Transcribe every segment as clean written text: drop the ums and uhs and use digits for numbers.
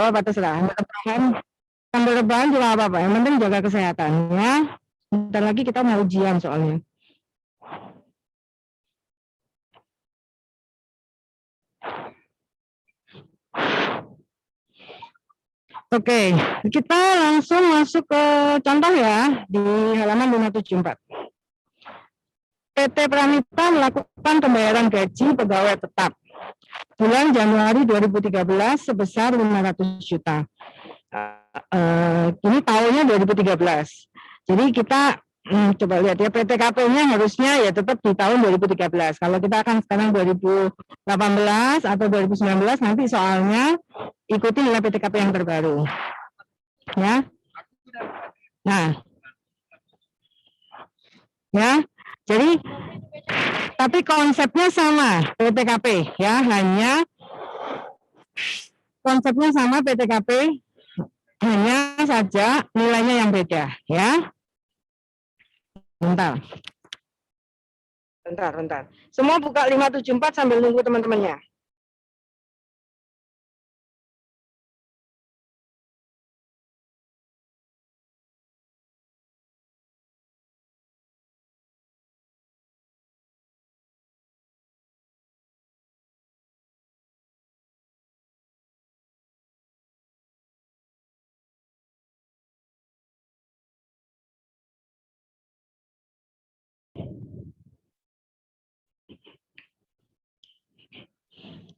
apa-apa, terserah. Sambil rebahan juga apa-apa, yang penting jaga kesehatan ya. Bentar lagi kita mau ujian soalnya. Oke, kita langsung masuk ke contoh ya di halaman 574. PT Pramita melakukan pembayaran gaji pegawai tetap bulan Januari 2013 sebesar 500 juta. Ini tahunnya 2013. Jadi kita coba lihat ya, PTKP-nya harusnya ya tetap di tahun 2013. Kalau kita akan sekarang 2018 atau 2019, nanti soalnya ikuti nilai PTKP yang terbaru. Ya. Nah. Ya. Jadi tapi konsepnya sama PTKP ya, hanya konsepnya sama PTKP, hanya saja nilainya yang beda ya. Bentar. Semua buka 574 sambil nunggu teman-temannya.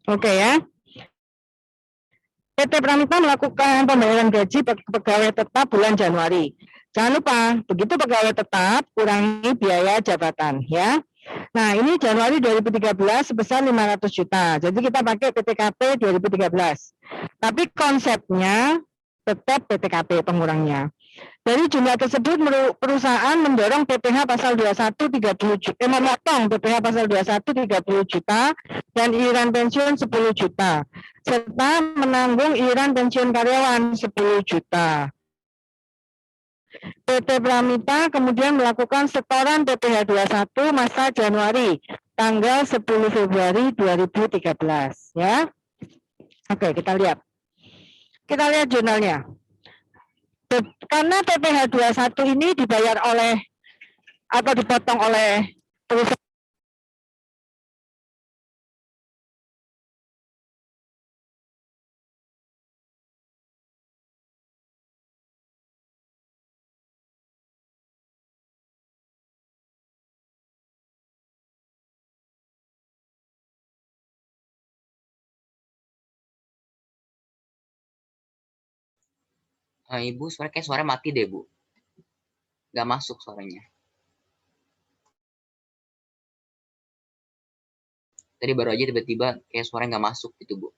Oke ya. PT Pramita melakukan pembayaran gaji pegawai tetap bulan Januari. Jangan lupa, begitu pegawai tetap kurangi biaya jabatan ya. Nah, ini Januari 2013 sebesar 500 juta. Jadi kita pakai PTKP 2013. Tapi konsepnya tetap PTKP pengurangnya. Dari jumlah tersebut perusahaan mendorong PPh pasal 21 30 juta, memotong PPh pasal 21 30 juta dan iuran pensiun 10 juta serta menanggung iuran pensiun karyawan 10 juta. PT Pramita kemudian melakukan setoran PPh 21 masa Januari tanggal 10 Februari 2013 ya. Oke, kita lihat. Kita lihat jurnalnya. Karena PPh 21 ini dibayar oleh atau dipotong oleh perusahaan Ibu, suara mati deh, Bu. Nggak masuk suaranya. Tadi baru aja tiba-tiba kayak suara nggak masuk gitu, Bu.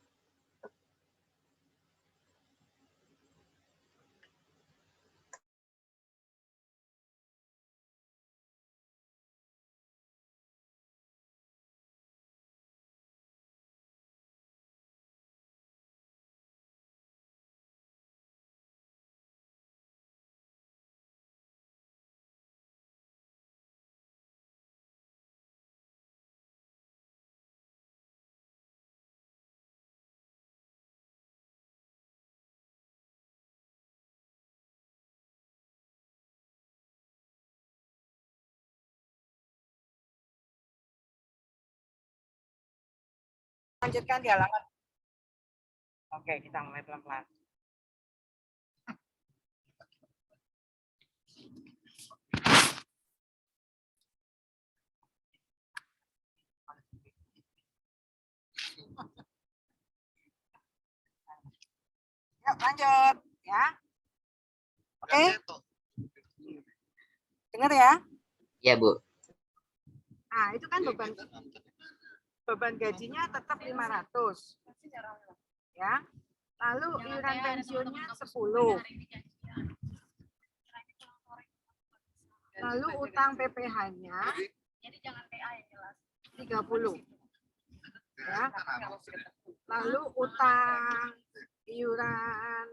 lanjutkan di halaman. Oke, kita mulai pelan-pelan. Yuk, lanjut ya. Oke. Dengar ya? Iya, Bu. Nah, itu kan beban gajinya tetap 500. Ya. Lalu iuran pensiunnya 10. Lalu utang PPh-nya 30. Ya. Lalu utang iuran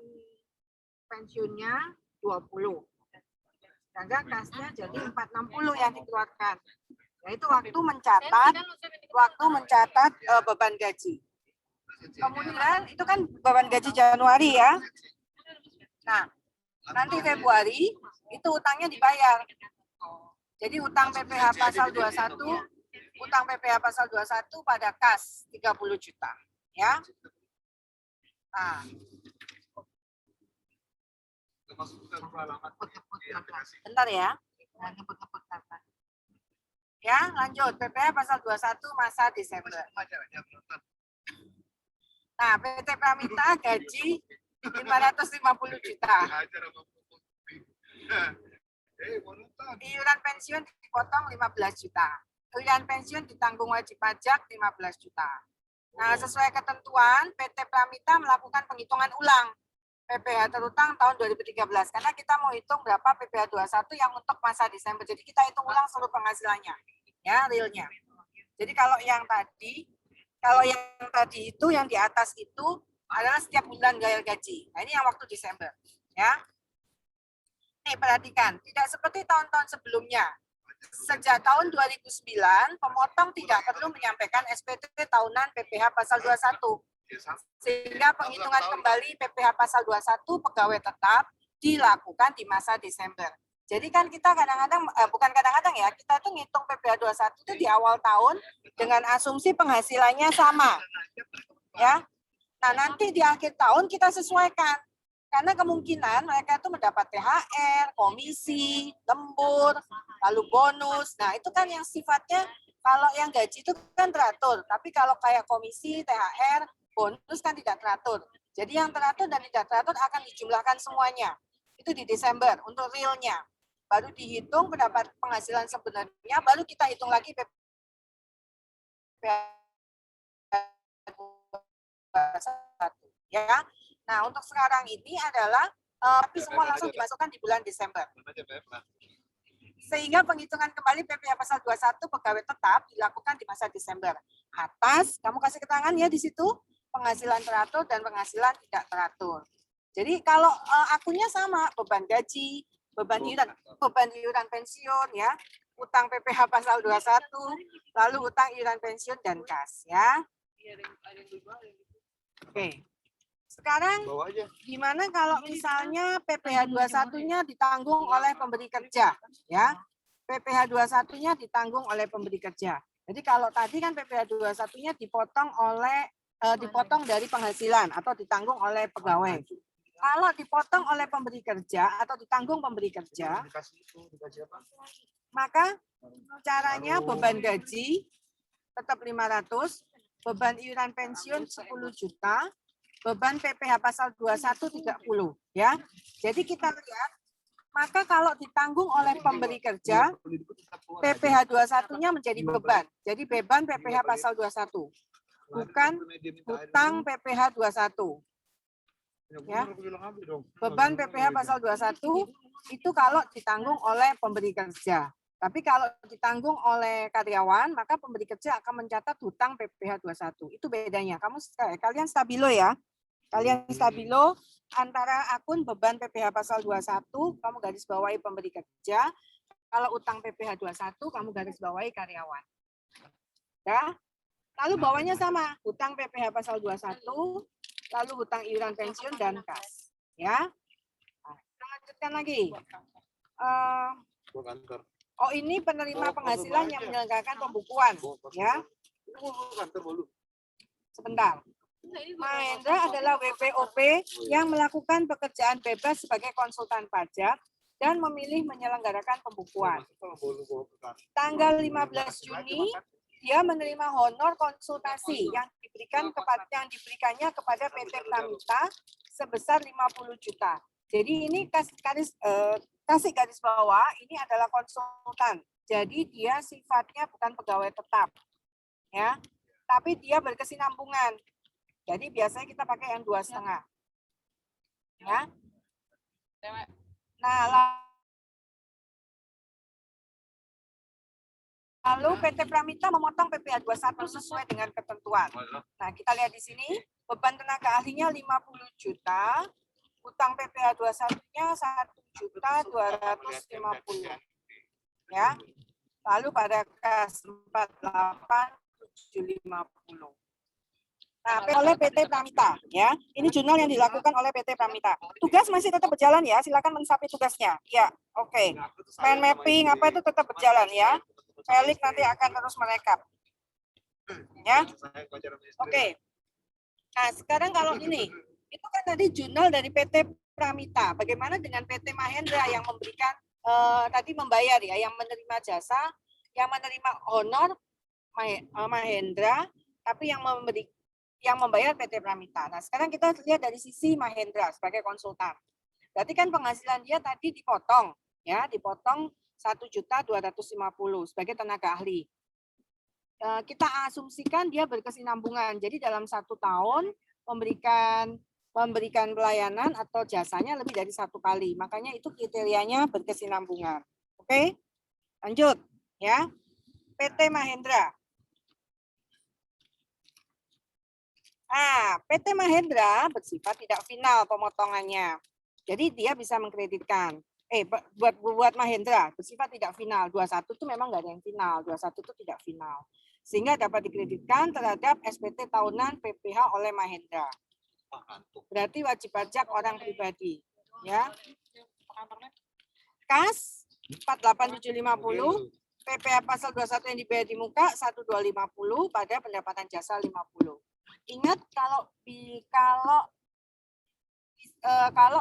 pensiunnya 20. Sehingga kasnya jadi 460 yang dikeluarkan. Nah, itu waktu mencatat beban gaji. Kemudian itu kan beban gaji Januari ya. Nah, nanti Februari itu utangnya dibayar. Jadi utang PPh pasal 21, utang PPh pasal 21 pada kas 30 juta, ya. Nah, bentar ya. Ya, lanjut. PPh pasal 21 masa Desember. Nah, PT Pramita gaji 550 juta. Iuran pensiun dipotong 15 juta. Iuran pensiun ditanggung wajib pajak 15 juta. Nah, sesuai ketentuan, PT Pramita melakukan penghitungan ulang PPh terutang tahun 2013 karena kita mau hitung berapa PPh 21 yang untuk masa Desember. Jadi kita hitung ulang seluruh penghasilannya, ya, realnya. Jadi kalau yang tadi itu yang di atas itu adalah setiap bulan gaya gaji. Nah, ini yang waktu Desember, ya. Nih, perhatikan, tidak seperti tahun-tahun sebelumnya. Sejak tahun 2009, pemotong tidak perlu menyampaikan SPT tahunan PPh pasal 21. Sehingga penghitungan kembali PPh pasal 21 pegawai tetap dilakukan di masa Desember. Jadi kan kita kadang-kadang, bukan kadang-kadang ya, kita tuh ngitung PPh 21 itu di awal tahun dengan asumsi penghasilannya sama. Ya. Nah, nanti di akhir tahun kita sesuaikan. Karena kemungkinan mereka itu mendapat THR, komisi, lembur, lalu bonus. Nah, itu kan yang sifatnya kalau yang gaji itu kan teratur. Tapi kalau kayak komisi, THR, bonus kan tidak teratur. Jadi yang teratur dan tidak teratur akan dijumlahkan semuanya. Itu di Desember untuk realnya. Baru dihitung pendapat penghasilan sebenarnya, baru kita hitung lagi PPh. Ya. Nah, untuk sekarang ini adalah tapi semua langsung dimasukkan di bulan Desember. Sehingga penghitungan kembali PPh pasal 21 pegawai tetap dilakukan di masa Desember. Atas, kamu kasih keterangan ya di situ, penghasilan teratur dan penghasilan tidak teratur. Jadi kalau akunnya sama, beban gaji, beban iuran pensiun ya, utang PPh pasal 21, lalu utang iuran pensiun dan kas ya. Oke. Sekarang gimana kalau misalnya PPh 21-nya ditanggung oleh pemberi kerja ya? PPh 21-nya ditanggung oleh pemberi kerja. Jadi kalau tadi kan PPh 21-nya dipotong dari penghasilan atau ditanggung oleh pegawai. Kalau dipotong oleh pemberi kerja atau ditanggung pemberi kerja, maka caranya beban gaji tetap 500, beban iuran pensiun 10 juta, beban PPh pasal 21 30 ya. Jadi kita lihat, maka kalau ditanggung oleh pemberi kerja, PPh 21-nya menjadi beban. Jadi beban PPh pasal 21, bukan hutang PPh 21. Ya. Beban PPh pasal 21 itu kalau ditanggung oleh pemberi kerja. Tapi kalau ditanggung oleh karyawan, maka pemberi kerja akan mencatat hutang PPh 21. Itu bedanya. Kalian stabilo ya. Kalian stabilo antara akun beban PPh pasal 21, kamu garis bawahi pemberi kerja. Kalau utang PPh 21, kamu garis bawahi karyawan. Ya. Lalu bawahnya sama, hutang PPh pasal 21, lalu hutang iuran pensiun dan kas. Ya. Nah, kita lanjutkan lagi. Ini penerima penghasilan yang menyelenggarakan pembukuan. Ya. Sebentar. Mahendra adalah WPOP yang melakukan pekerjaan bebas sebagai konsultan pajak dan memilih menyelenggarakan pembukuan. Tanggal 15 Juni, dia menerima honor konsultasi yang diberikannya kepada PT Pramita sebesar 50 juta. Jadi ini kasih garis bawah, ini adalah konsultan. Jadi dia sifatnya bukan pegawai tetap. Ya. Tapi dia berkesinambungan. Jadi biasanya kita pakai yang 2,5. Ya. Nah, lalu PT Pramita memotong PPh 21 sesuai dengan ketentuan. Nah, kita lihat di sini, beban tenaga ahlinya 50 juta, utang PPh 21-nya 1.250.000. Ya. Lalu pada kas 48.750. Nah, oleh PT Pramita ya. Ini jurnal yang dilakukan oleh PT Pramita. Tugas masih tetap berjalan ya. Silakan men-submit tugasnya. Ya, oke. Mind mapping apa itu tetap berjalan ya. Felix nanti akan terus merekap. Ya. Oke. Nah, sekarang kalau ini itu kan tadi jurnal dari PT Pramita. Bagaimana dengan PT Mahendra yang memberikan tadi membayar ya, yang menerima jasa, yang menerima honor Mahendra, tapi yang membayar PT Pramita. Nah, sekarang kita lihat dari sisi Mahendra sebagai konsultan. Berarti kan penghasilan dia tadi dipotong, ya, dipotong 1.250.000 sebagai tenaga ahli. Kita asumsikan dia berkesinambungan. Jadi dalam 1 tahun memberikan pelayanan atau jasanya lebih dari 1 kali. Makanya itu kriterianya berkesinambungan. Oke, lanjut ya. PT Mahendra. PT Mahendra bersifat tidak final pemotongannya. Jadi dia bisa mengkreditkan. Buat Mahendra bersifat tidak final. 21 itu memang nggak ada yang final. 21 itu tidak final. Sehingga dapat dikreditkan terhadap SPT tahunan PPH oleh Mahendra. Berarti wajib pajak orang pribadi. Ya. Kas 48750, PPh pasal 21 yang dibayar di muka 1250 pada pendapatan jasa 50. Ingat kalau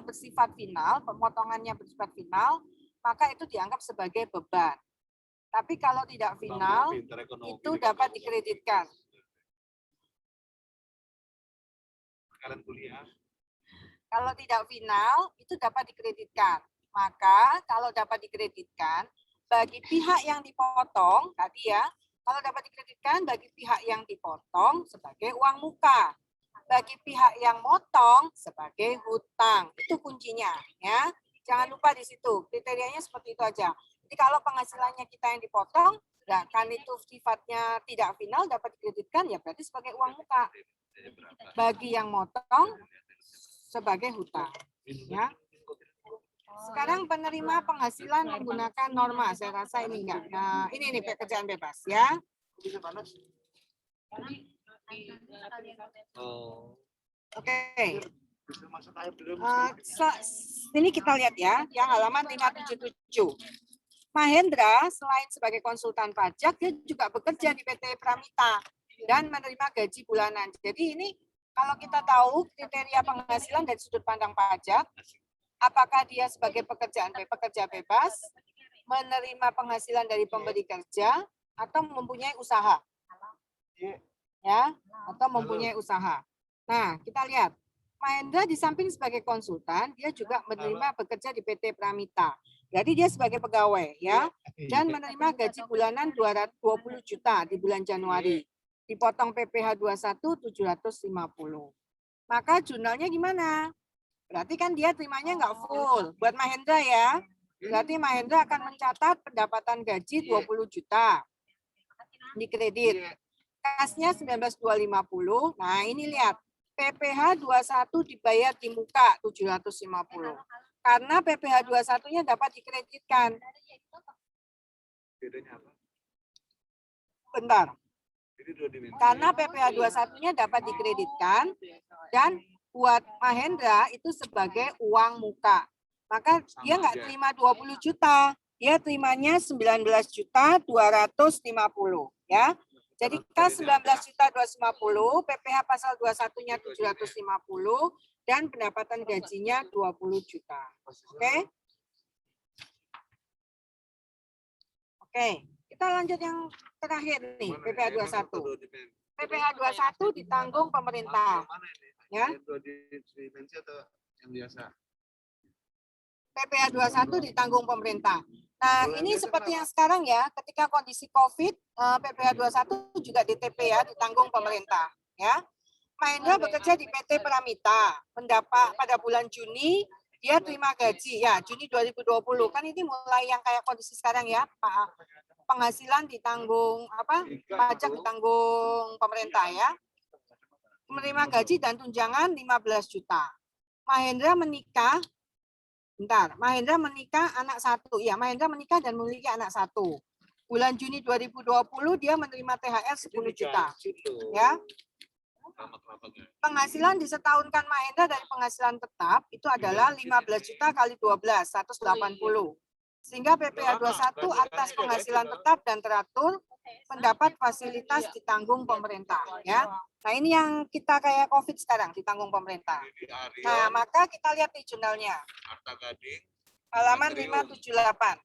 bersifat final, pemotongannya bersifat final, maka itu dianggap sebagai beban. Tapi kalau tidak final, itu dapat dikreditkan. Kalau tidak final, itu dapat dikreditkan. Maka kalau dapat dikreditkan, bagi pihak yang dipotong, tadi ya, kalau dapat dikreditkan bagi pihak yang dipotong sebagai uang muka. Bagi pihak yang motong sebagai hutang. Itu kuncinya. Ya. Jangan lupa di situ. Kriterianya seperti itu aja. Jadi kalau penghasilannya kita yang dipotong, nah, kan itu sifatnya tidak final, dapat dikreditkan, ya berarti sebagai uang muka. Bagi yang motong sebagai hutang. Ya. Sekarang penerima penghasilan menggunakan norma, saya rasa ini enggak. Nah, ini pekerjaan bebas ya. Oke. Ini kita lihat ya, yang halaman 577. Mahendra selain sebagai konsultan pajak, dia juga bekerja di PT Pramita dan menerima gaji bulanan. Jadi ini kalau kita tahu kriteria penghasilan dari sudut pandang pajak, apakah dia sebagai pekerja bebas, menerima penghasilan dari pemberi kerja, atau mempunyai usaha, ya, atau mempunyai usaha. Nah, kita lihat, Mahendra di samping sebagai konsultan, dia juga menerima bekerja di PT Pramita. Jadi dia sebagai pegawai, ya, dan menerima gaji bulanan 220 juta di bulan Januari. Dipotong PPh 21 750. Maka jurnalnya gimana? Berarti kan dia terimanya nggak full. Buat Mahendra ya. Berarti Mahendra akan mencatat pendapatan gaji 20 juta. Dikredit. Kasnya 19.250. Nah ini lihat. PPh 21 dibayar di muka 750. Karena PPh 21-nya dapat dikreditkan. Bedanya apa? Bentar. Karena PPh 21-nya dapat dikreditkan dan buat Mahendra itu sebagai uang muka. Maka dia nggak terima 20 juta, dia terimanya 19.250 ya. Jadi kas 19.250, PPh pasal 21-nya 750 dan pendapatan gajinya 20 juta. Oke? Oke, kita lanjut yang terakhir nih, PPh 21. PPh 21 ditanggung pemerintah. Ya. PPh 21 ditanggung pemerintah. Nah, ini seperti yang sekarang ya, ketika kondisi COVID, PPh 21 juga DTP ya, ditanggung pemerintah. Ya. Mahendra bekerja di PT Pramita, mendapat pada bulan Juni, dia terima gaji, ya Juni 2020, kan ini mulai yang kayak kondisi sekarang ya, Pak. Penghasilan ditanggung, pajak ditanggung pemerintah ya. Menerima gaji dan tunjangan 15 juta. Mahendra menikah, Mahendra menikah anak 1. Ya, Mahendra menikah dan memiliki anak 1. Bulan Juni 2020 dia menerima THR 10 juta. Ya. Penghasilan disetahunkan Mahendra dari penghasilan tetap itu adalah 15 juta kali 12, 180. Sehingga PPh 21 atas penghasilan tetap dan teratur mendapat fasilitas ditanggung pemerintah. Ya. Nah ini yang kita kayak COVID sekarang ditanggung pemerintah. Nah maka kita lihat di jurnalnya. Halaman 578.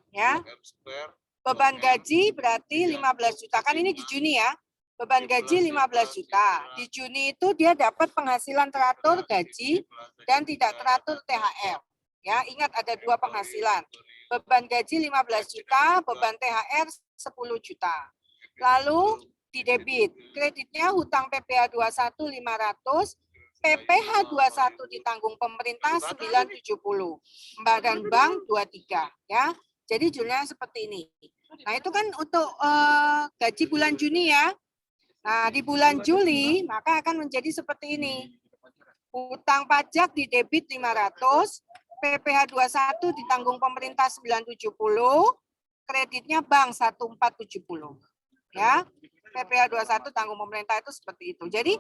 Ya. Beban gaji berarti 15 juta. Kan ini di Juni ya. Beban gaji 15 juta. Di Juni itu dia dapat penghasilan teratur gaji dan tidak teratur THR. Ya, ingat ada dua penghasilan. Beban gaji 15 juta, beban THR 10 juta. Lalu di debit, kreditnya hutang PPh 21 500, PPh 21 ditanggung pemerintah 970. Badan bank 23 ya. Jadi jurnalnya seperti ini. Nah, itu kan untuk gaji bulan Juni ya. Nah, di bulan Juli maka akan menjadi seperti ini. Hutang pajak di debit 500, PPh 21 ditanggung pemerintah 970, kreditnya bank 1470. Ya. PPh 21 tanggung pemerintah itu seperti itu. Jadi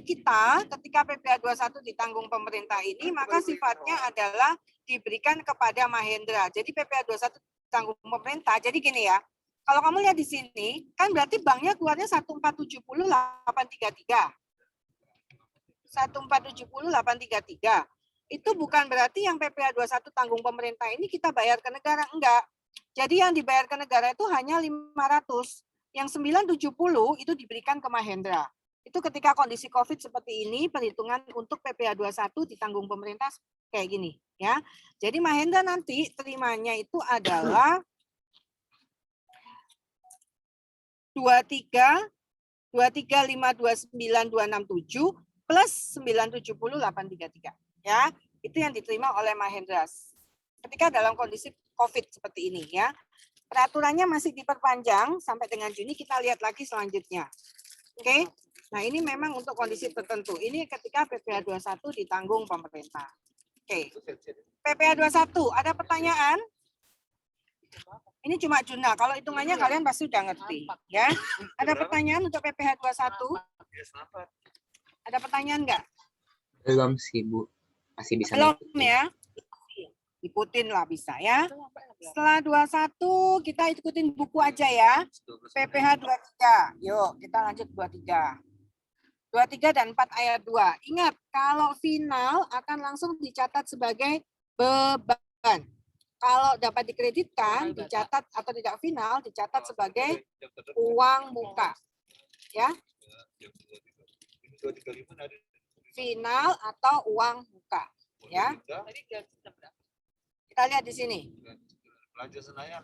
kita ketika PPh 21 ditanggung pemerintah ini maka sifatnya adalah diberikan kepada Mahendra. Jadi PPh 21 ditanggung pemerintah. Jadi gini ya. Kalau kamu lihat di sini, kan berarti banknya keluarnya 1470 833. 1470 833. Itu bukan berarti yang PPh 21 tanggung pemerintah ini kita bayar ke negara, enggak. Jadi yang dibayar ke negara itu hanya 500. Yang 970 itu diberikan ke Mahendra. Itu ketika kondisi COVID seperti ini, perhitungan untuk PPh 21 ditanggung pemerintah kayak gini, ya. Jadi Mahendra nanti terimanya itu adalah 23.529.267 plus 970.833. Ya, itu yang diterima oleh Mahendra ketika dalam kondisi COVID seperti ini ya. Peraturannya masih diperpanjang sampai dengan Juni, kita lihat lagi selanjutnya. Oke. Nah, ini memang untuk kondisi tertentu. Ini ketika PPh 21 ditanggung pemerintah. Oke. PPh 21, ada pertanyaan? Ini cuma jurnal. Kalau hitungannya kalian pasti udah ngerti, ya. Ada pertanyaan untuk PPh 21? Ada pertanyaan enggak? Belum sih, Bu. Masih bisa Belum ngikutin. ya? Ikutin lah bisa ya. Setelah 21 kita ikutin buku aja ya. PPh 23. Yuk kita lanjut 23. 23 dan 4 ayat 2. Ingat kalau final akan langsung dicatat sebagai beban. Kalau dapat dikreditkan dicatat atau tidak final dicatat sebagai uang muka. Ya. Final atau uang muka. Ya. Kita lihat di sini. Belanja Senayan.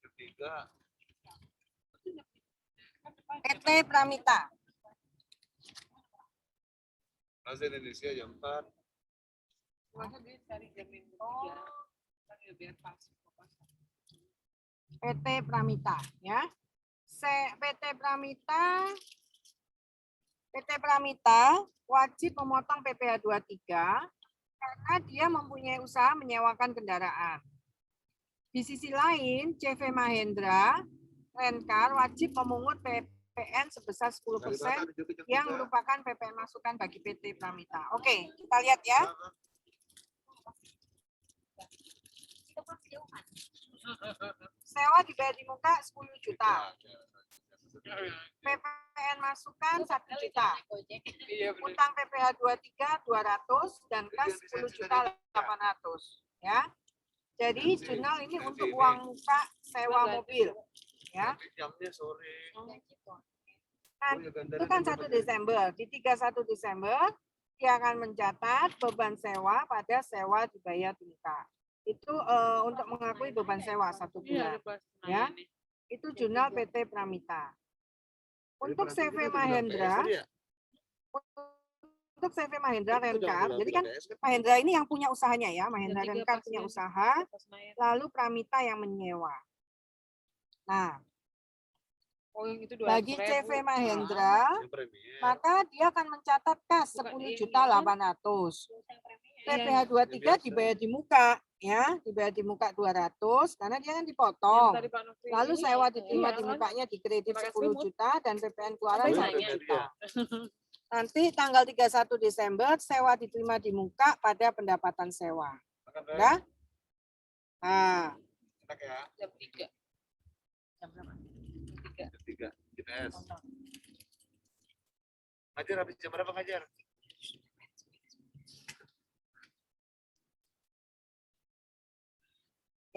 Ketiga. PT Pramita. Plaza Indonesia jam 4. PT Pramita ya. PT Pramita wajib memotong PPh 23 karena dia mempunyai usaha menyewakan kendaraan. Di sisi lain, CV Mahendra Rencar wajib memungut PPN sebesar 10% yang merupakan PPN masukan bagi PT Pramita. Oke, kita lihat ya. Sewa dibayar di muka 10 juta. PPN masukan 1 juta. Utang PPh 23 200 dan kas 10 juta 800 ya. Jadi jurnal ini untuk uang muka sewa mobil ya. Jamnya sore. Nah, itu kan 1 Desember. Di 31 Desember dia akan mencatat beban sewa pada sewa dibayar di muka. Itu untuk mengakui beban sewa 1 bulan. Ya. Itu jurnal PT Pramita. Untuk CV Mahendra, Rencar, jadi kan Mahendra ini yang punya usahanya ya, Mahendra Rencar punya usaha, lalu Pramita yang menyewa. Nah, bagi CV Mahendra, maka dia akan mencatat kas 10 juta 800. PPh 23 dibayar di muka, ya, dibayar di muka 200 karena dia kan dipotong. Lalu sewa diterima di mukanya di kredit 10 juta dan PPN keluaran 1 juta. Nanti tanggal 31 Desember sewa diterima di muka pada pendapatan sewa. Makan, Ray. Ya? Nah, Enak ya. Jam 3. Jam berapa? Jam 3. Kita es. Ngajar habis jam berapa ngajar?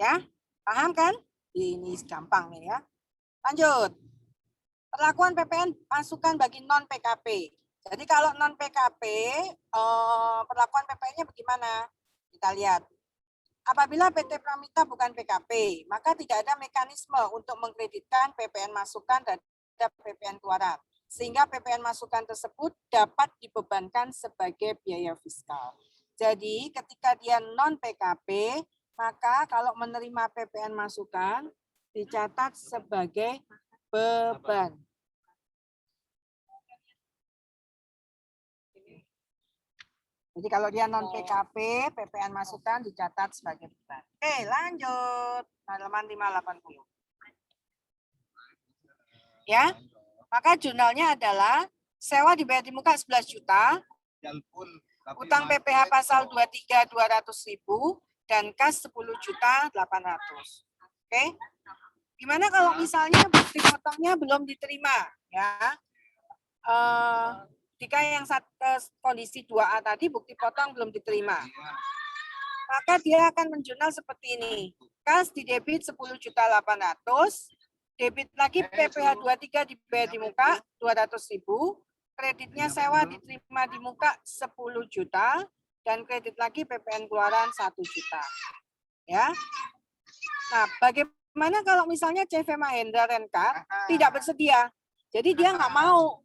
ya, paham kan? Ini gampang nih ya. Lanjut. Perlakuan PPN masukan bagi non PKP. Jadi kalau non PKP, perlakuan PPN-nya bagaimana? Kita lihat. Apabila PT Pramita bukan PKP, maka tidak ada mekanisme untuk mengkreditkan PPN masukan terhadap PPN keluaran. Sehingga PPN masukan tersebut dapat dibebankan sebagai biaya fiskal. Jadi ketika dia non PKP, maka kalau menerima PPN masukan dicatat sebagai beban. Jadi kalau dia non PKP, PPN masukan dicatat sebagai beban. Oke, lanjut. Halaman 580. Ya. Maka jurnalnya adalah sewa dibayar di muka 11 juta, utang PPh pasal 23 200.000 dan kas 10 juta 800. Oke. Gimana kalau misalnya bukti potongnya belum diterima, ya? Jika yang kondisi 2A tadi bukti potong belum diterima, maka dia akan menjurnal seperti ini. Kas di debit 10.800.000, debit lagi PPh 23 dibayar di muka 200.000, kreditnya sewa diterima di muka 10 juta, dan kredit lagi PPN keluaran 1 juta. Ya. Nah, bagaimana kalau misalnya CV Mahendra Rencar tidak bersedia? Jadi dia nggak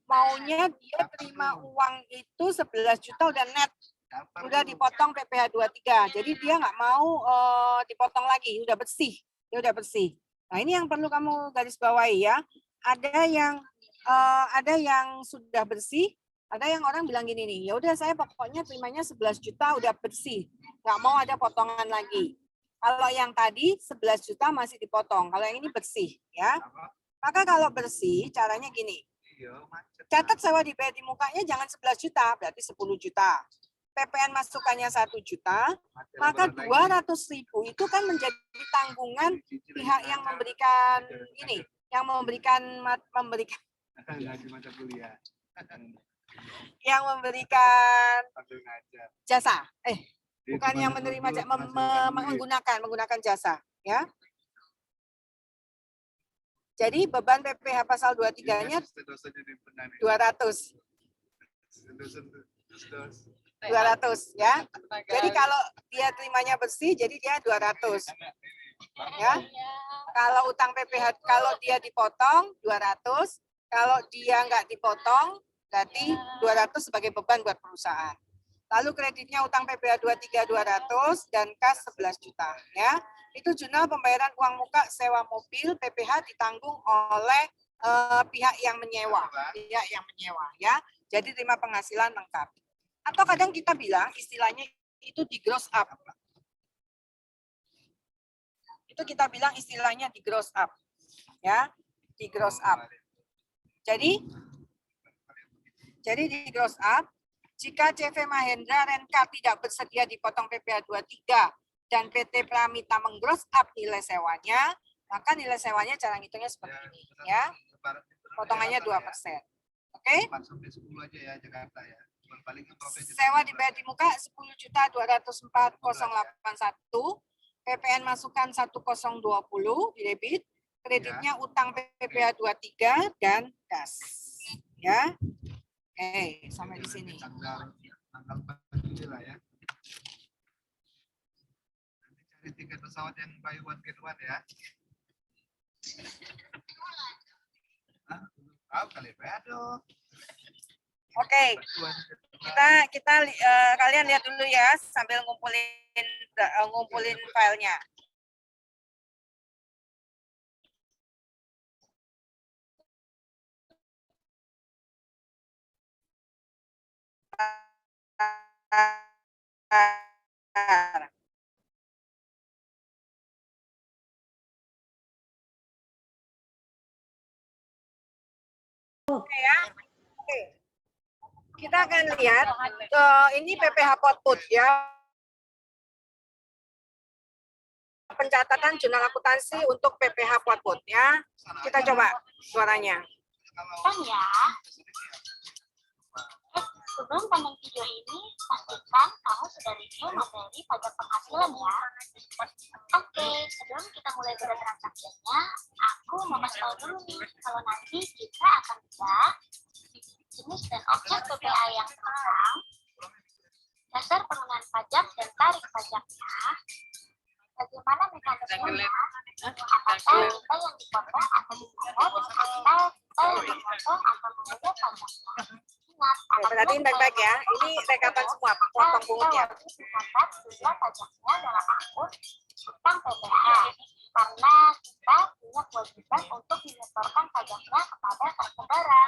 maunya dia terima uang itu 11 juta udah net, udah dipotong PPh 23. Jadi dia nggak mau dipotong lagi, udah bersih, dia udah bersih. Nah ini yang perlu kamu garis bawahi ya. Ada yang sudah bersih, ada yang orang bilang gini nih, ya udah saya pokoknya terimanya 11 juta udah bersih, nggak mau ada potongan lagi. Kalau yang tadi 11 juta masih dipotong, kalau yang ini bersih ya. Maka kalau bersih, caranya gini. Catat sewa dibayar di mukanya jangan 11 juta, berarti 10 juta. PPN masukannya 1 juta, maka 200.000 itu kan menjadi tanggungan pihak yang memberikan ini, yang memberikan yang memberikan jasa. Bukan yang menerima menggunakan jasa, ya. Jadi beban PPh pasal 23-nya 200. 200 ya. Jadi kalau dia terimanya bersih jadi dia 200. Ya. Kalau utang PPh kalau dia dipotong 200, kalau dia nggak dipotong berarti 200 sebagai beban buat perusahaan. Lalu kreditnya utang PPh 23 200 dan kas 11 juta ya. Itu jurnal pembayaran uang muka sewa mobil PPh ditanggung oleh pihak yang menyewa, ya. Jadi terima penghasilan lengkap. Atau kadang kita bilang istilahnya itu di gross up. Itu kita bilang istilahnya di gross up. Ya, di gross up. Jadi di gross up, jika CV Mahendra Rencar tidak bersedia dipotong PPh 23 dan PT Pramita menggross up nilai sewanya, maka nilai sewanya cara ngitungnya seperti ini ya. Potongannya 2%. Oke? Sewa dibayar di muka 10.204.081, PPN masukan 1020 di debit, kreditnya utang PPh 23 dan kas. Ya. Oke, sampai di sini. Tiket pesawat yang buy one get one ya. Tahu kali bedo. Oke. Kalian lihat dulu ya sambil ngumpulin filenya. Ya. Oke. Kita akan lihat ini PPh Potput ya. Pencatatan jurnal akuntansi untuk PPh Potput ya. Kita coba suaranya. Ya. Sebelum tonton video ini, pastikan kamu sudah review materi pajak penghasilan ya. Oke, sebelum kita mulai bertransaksinya, aku mau kasih tahu dulu nih, kalau nanti kita akan lihat jenis dan objek PPh yang terutang, dasar pengenaan pajak dan tarif pajaknya, bagaimana mekanismenya, apakah kita yang dipotong atau dipungut, atau kita yang dipotong atau mengungut pajaknya. Perhatiin baik-baik ya. Ini rekapan semua potong pungutnya. Dicatat jumlah pajaknya dalam akun utang PPh karena kita punya kewajiban untuk menyetorkan pajaknya kepada saudara.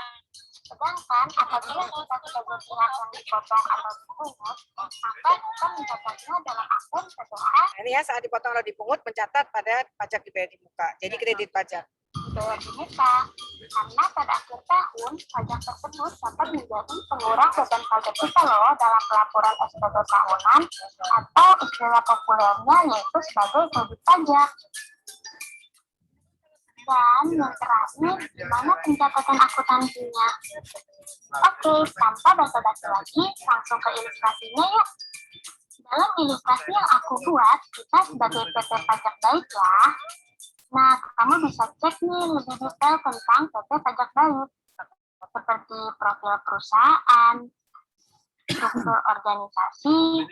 Sedangkan apabila kita sebagai pihak yang dipotong atau dipungut, maka kita mencatatnya dalam akun PPh. Ini ya saat dipotong atau dipungut mencatat pada pajak dibayar di muka. Jadi kredit pajak. Dibayar di muka, karena pada akhir tahun pajak tersebut dapat menjadi pengurang beban pajak kita loh dalam pelaporan SPT tahunan atau istilah populernya yaitu sebagai kredit pajak. Dan yang terakhir, gimana pencatatan akuntansinya? Oke, tanpa basa-basi lagi, langsung ke ilustrasinya yuk. Dalam ilustrasi yang aku buat, kita sebagai PT Pajak Baik ya. Nah, kamu bisa cek nih lebih detail tentang PT Pajak Baik, seperti profil perusahaan, struktur organisasi,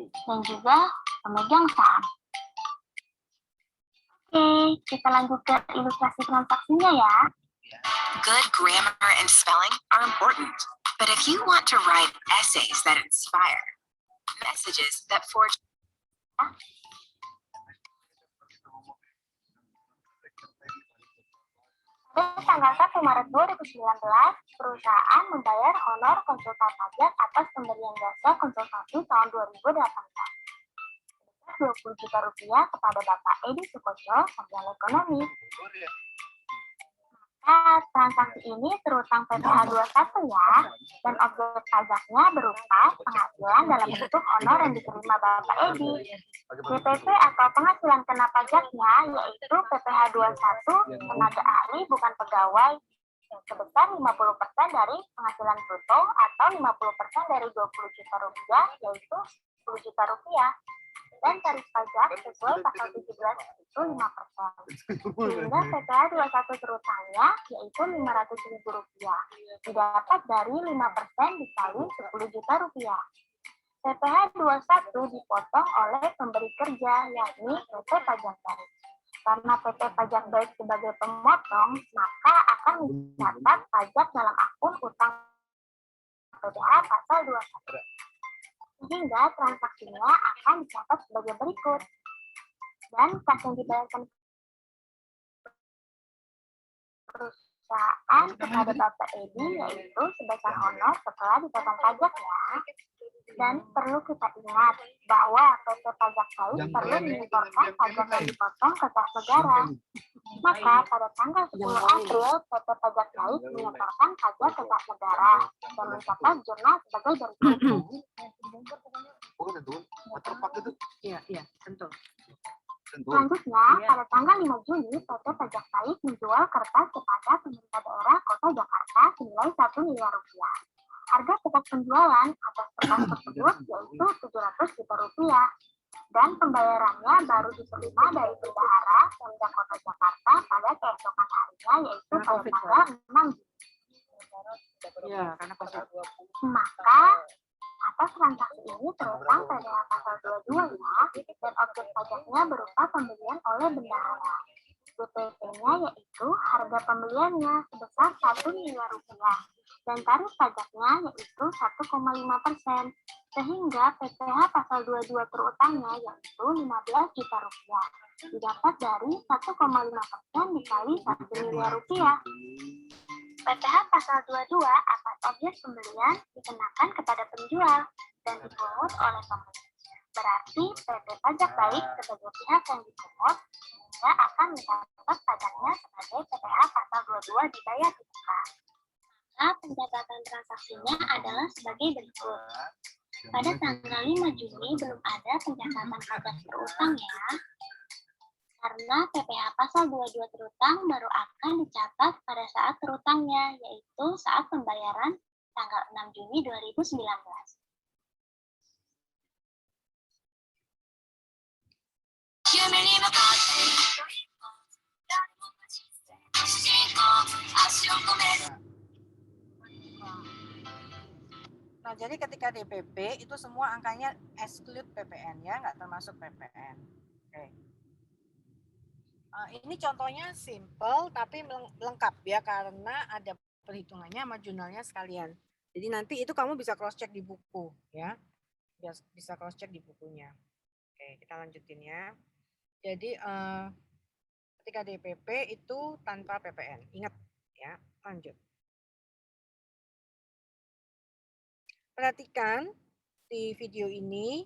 dan juga pemegang saham. Oke, kita lanjut ke ilustrasi transaksinya ya. Good grammar and spelling are important, but if you want to write essays that inspire, messages that forge Pada tanggal 1 Maret 2019, perusahaan membayar honor konsultan pajak atas pemberian jasa konsultasi tahun 2018. Sebesar 20 juta rupiah kepada Bapak Edi Sukoco, Sarjana Ekonomi. Maka transaksi ini terutang PPh 21 ya, dan objek pajaknya berupa penghasilan dalam bentuk honor yang diterima Bapak Edi. DPP atau penghasilan kena pajaknya yaitu PPh 21 tenaga ahli bukan pegawai sebesar 50% dari penghasilan bruto atau 50% dari 20 juta rupiah yaitu 10 juta rupiah. Dan tarif pajak sesuai pasal 17 itu 5%. Sehingga PPh 21 terutangnya yaitu Rp500.000 didapat dari 5% dikali 10 juta rupiah. PPh 21 dipotong oleh pemberi kerja yakni PT Pajak Baik. Karena PT Pajak Baik sebagai pemotong, maka akan mencatat pajak dalam akun utang PPh pasal 21. Sehingga transaksinya akan dicatat sebagai berikut. Dan kas yang dibayarkan perusahaan kepada Bapak Edi yaitu sebesar honor setelah dipotong pajak ya. Dan perlu kita ingat bahwa PT Pajak Baik perlu menyetorkan pajak yang dipotong ke kas negara. Maka pada tanggal 10 April, PT Pajak Baik menyetorkan pajak ke kas negara dan mencatat jurnal sebagai berikut. Iya, tentu. Selanjutnya, pada tanggal 5 Juni, PT Pajak Baik menjual kertas kepada pemerintah daerah Kota Jakarta senilai Rp1 miliar. Harga pokok penjualan atas kertas tersebut yaitu Rp700 juta. Dan pembayarannya baru diterima dari bendahara Pemda Kota Jakarta pada keesokan harinya yaitu pada tanggal 6 Juni. Iya, karena pasal 20. Maka atas transaksi ini terutang pada pasal 22 ya, dan objek pajaknya berupa pembelian oleh bendahara. BPP-nya yaitu harga pembeliannya sebesar Rp1 miliar dan tarif pajaknya yaitu 1,5%, sehingga PPh pasal 22 terutangnya yaitu Rp15 juta didapat dari 1,5% dikali Rp1 miliar. PPh pasal 22 atas objek pembelian dikenakan kepada penjual dan dipungut oleh pembeli. Berarti PT Pajak Baik sebagai pihak yang dipungut sehingga akan mencatat pajaknya sebagai PPh pasal 22 dibayar di muka. Maka pencatatan transaksinya adalah sebagai berikut. Pada tanggal 5 Juni belum ada pencatatan pajak terutang ya. Karena PPh pasal 22 terutang baru akan dicatat pada saat terutangnya, yaitu saat pembayaran tanggal 6 Juni 2019. Nah, jadi ketika DPP itu semua angkanya exclude PPN ya, nggak termasuk PPN. Oke. Ini contohnya simple tapi lengkap ya, karena ada perhitungannya sama jurnalnya sekalian. Jadi nanti itu kamu bisa cross check di buku ya, bisa cross check di bukunya. Oke, kita lanjutin ya. Jadi ketika DPP itu tanpa PPN, ingat ya. Lanjut. Perhatikan di video ini,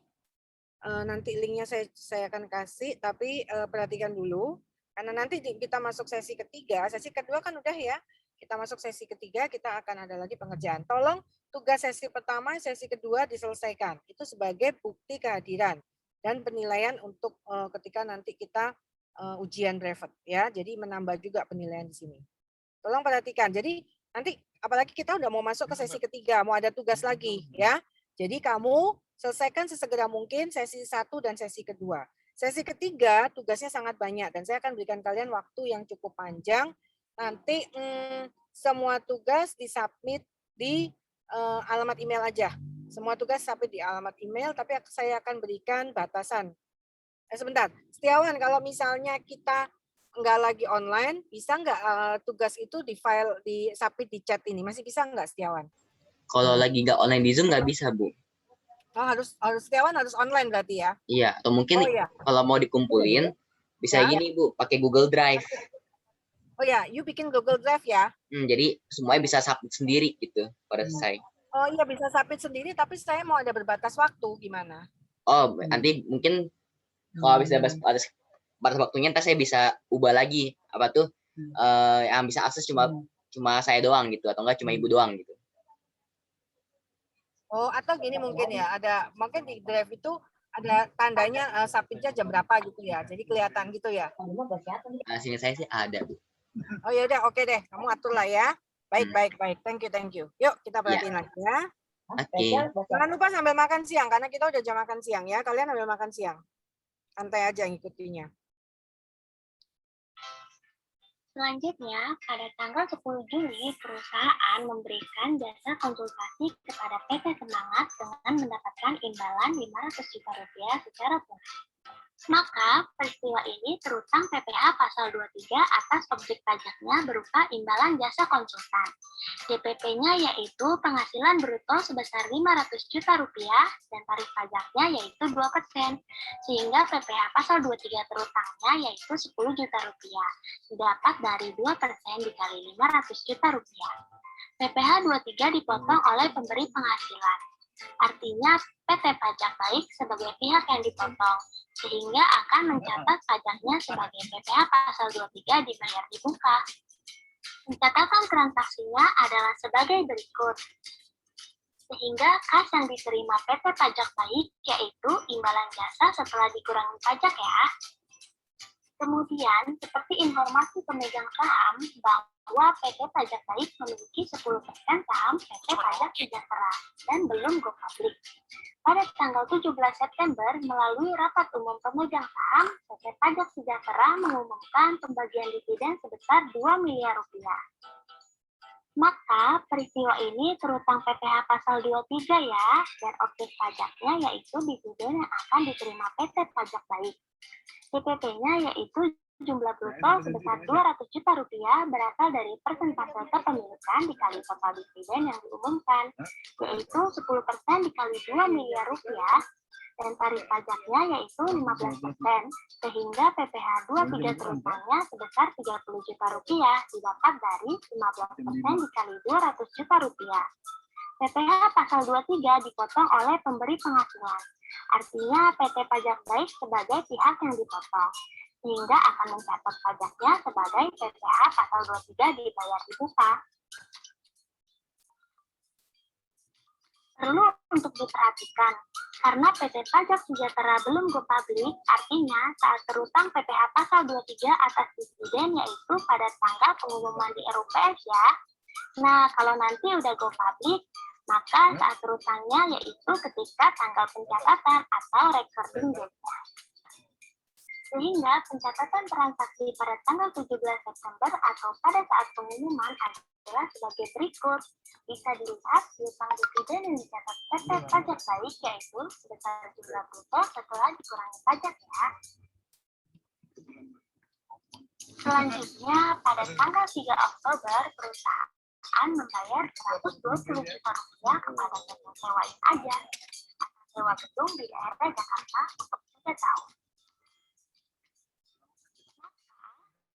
nanti linknya saya akan kasih, tapi perhatikan dulu. Karena nanti kita masuk sesi ketiga, sesi kedua kan udah ya. Kita masuk sesi ketiga, kita akan ada lagi pengerjaan. Tolong tugas sesi pertama, sesi kedua diselesaikan. Itu sebagai bukti kehadiran dan penilaian untuk ketika nanti kita ujian brevet ya. Jadi menambah juga penilaian di sini. Tolong perhatikan. Jadi nanti apalagi kita udah mau masuk ke sesi ketiga, mau ada tugas lagi ya. Jadi kamu selesaikan sesegera mungkin sesi 1 dan sesi kedua. Sesi ketiga tugasnya sangat banyak dan saya akan berikan kalian waktu yang cukup panjang. Nanti semua tugas disubmit di alamat email aja. Semua tugas submit di alamat email, tapi saya akan berikan batasan. Sebentar, Setiawan, kalau misalnya kita nggak lagi online, bisa nggak tugas itu di file, di submit di chat ini? Masih bisa nggak, Setiawan? Kalau lagi nggak online di Zoom nggak bisa, Bu. Oh, harus Setiawan harus online berarti ya? Iya, atau mungkin kalau mau dikumpulin, bisa Ya. gini, Bu, pakai Google Drive. Oh ya, you bikin Google Drive ya? Jadi semuanya bisa submit sendiri gitu pada selesai. Oh iya, bisa submit sendiri, tapi saya mau ada berbatas waktu, gimana? Oh, nanti mungkin kalau habis ada batas waktunya, ntar saya bisa ubah lagi. Apa tuh, yang bisa akses cuma saya doang gitu, atau enggak cuma ibu doang gitu. Oh, atau gini mungkin ya, ada mungkin di drive itu ada tandanya submitnya jam berapa gitu ya, jadi kelihatan gitu ya. Sini saya sih ada, Bu. Oh ya udah, oke deh, kamu atur lah ya. Baik, thank you. Yuk kita perhatiin lagi ya. Oke. Jangan lupa sambil makan siang, karena kita udah jam makan siang ya. Kalian sambil makan siang, santai aja ngikutinya. Selanjutnya, pada tanggal 10 Juli, perusahaan memberikan jasa konsultasi kepada PT Semangat dengan mendapatkan imbalan Rp500 juta secara tunai. Maka, peristiwa ini terutang PPh pasal 23 atas objek pajaknya berupa imbalan jasa konsultan. DPP-nya yaitu penghasilan bruto sebesar Rp500 juta dan tarif pajaknya yaitu 2%, sehingga PPh pasal 23 terutangnya yaitu Rp10 juta, didapat dari 2% dikali Rp500 juta. PPh 23 dipotong oleh pemberi penghasilan. Artinya PT Pajak Baik sebagai pihak yang dipotong, sehingga akan mencatat pajaknya sebagai PPh pasal 23 dibayar di muka. Pencatatan transaksinya adalah sebagai berikut. Sehingga kas yang diterima PT Pajak Baik yaitu imbalan jasa setelah dikurangi pajak ya. Kemudian, seperti informasi pemegang saham bahwa PT Pajak Baik memiliki 10% saham PT Pajak Sejahtera dan belum go public. Pada tanggal 17 September, melalui rapat umum pemegang saham, PT Pajak Sejahtera mengumumkan pembagian dividen sebesar Rp2 miliar. Maka, peristiwa ini terutang PPh pasal 23 ya, dan objek pajaknya yaitu dividen yang akan diterima PT Pajak Baik. DPP-nya yaitu jumlah bruto sebesar Rp200 juta berasal dari persentase kepemilikan dikali total dividen yang diumumkan, yaitu 10% dikali Rp2 miliar, dan tarif pajaknya yaitu 15%, sehingga PPh 23 terutangnya sebesar Rp30 juta didapat dari 15% dikali Rp200 juta. PPh pasal 23 dipotong oleh pemberi penghasilan. Artinya PT Pajak Baik sebagai pihak yang dipotong, sehingga akan mencatat pajaknya sebagai PPh pasal 23 dibayar di muka. perlu untuk diperhatikan. Karena PT Pajak Sejahtera belum go public, artinya saat berutang PPh pasal 23 atas dividen yaitu pada tanggal pengumuman di RUPS ya. Nah, kalau nanti udah go public, maka saat berutangnya yaitu ketika tanggal pencatatan atau recording date-nya. Sehingga pencatatan transaksi pada tanggal 17 September atau pada saat pengumuman adalah sebagai berikut. Bisa dilihat piutang dividen yang dicatat PT Pajak Baik yaitu sebesar jumlah bruto setelah dikurangi pajak ya. Selanjutnya, pada tanggal 3 Oktober, perusahaan membayar 120 juta rupiah kepada PT Sewain Aja atas sewa gedung di daerah Jakarta untuk 3 tahun.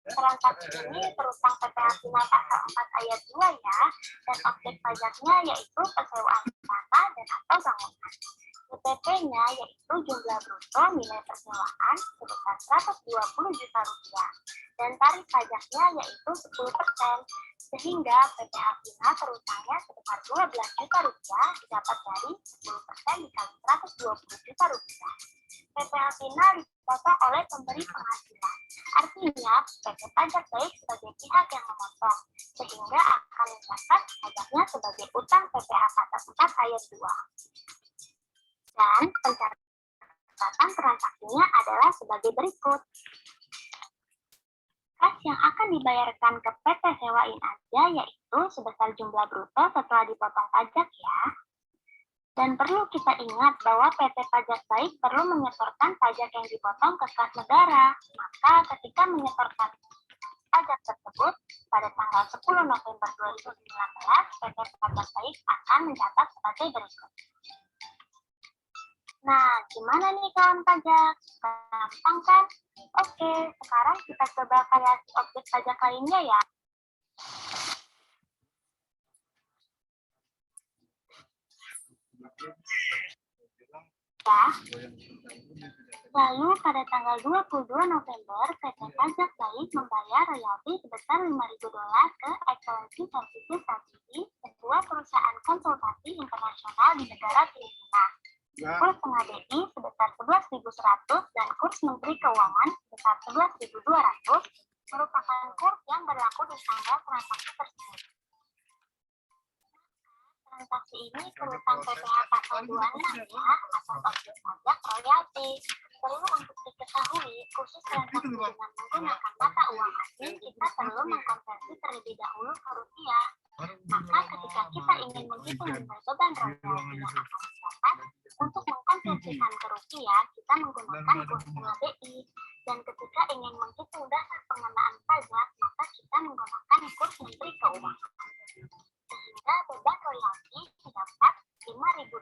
Transaksi ini berutang PPh final pasal 4 ayat 2 ya, dan objek pajaknya yaitu persewaan tanah dan atau bangunan. UTP-nya yaitu jumlah bruto nilai persewaan sebesar 120 juta rupiah, dan tarif pajaknya yaitu 10%, sehingga PPh final berutangnya sebesar 12 juta rupiah didapat dari 10% dikali 120 juta rupiah. PPh final dipotong oleh pemberi penghasilan. Artinya, PT Pajak Baik sebagai pihak yang memotong, sehingga akan mencatat pajaknya sebagai utang PPh pasal 4 ayat 2. Dan pencatatan transaksinya adalah sebagai berikut. Kas yang akan dibayarkan ke PT Sewain Aja yaitu sebesar jumlah bruto setelah dipotong pajak ya. Dan perlu kita ingat bahwa PT Pajak Baik perlu menyetorkan pajak yang dipotong ke kas negara. Maka ketika menyetorkan pajak tersebut pada tanggal 10 November 2019, PT Pajak Baik akan mencatat sebagai berikut. Nah, gimana nih kawan pajak? Gampang kan? Oke, sekarang kita coba variasi objek pajak lainnya ya. Lalu pada tanggal 22 November, PT Pajak Baik membayar royalti sebesar $5.000 ke Excellency Services Ltd, sebuah perusahaan konsultasi internasional di negara Filipina. Kurs tengah BI sebesar 11.100 dan kurs Menteri Keuangan sebesar 11.200 merupakan kurs yang berlaku di tanggal transaksi tersebut. Transaksi ini berutang PPh pasal 26 ya, atau objek pajak royalti. Perlu untuk diketahui, khusus transaksi dengan menggunakan mata uang asing, kita perlu mengkonversi terlebih dahulu ke rupiah. Maka ketika kita ingin menghitung nilai beban royalti yang akan didapat, untuk mengkonversikan ke rupiah, kita menggunakan kurs tengah BI. Dan ketika ingin menghitung dasar pengenaan pajak, maka kita menggunakan kurs Menteri Keuangan. Sehingga beban royalti didapat $5.000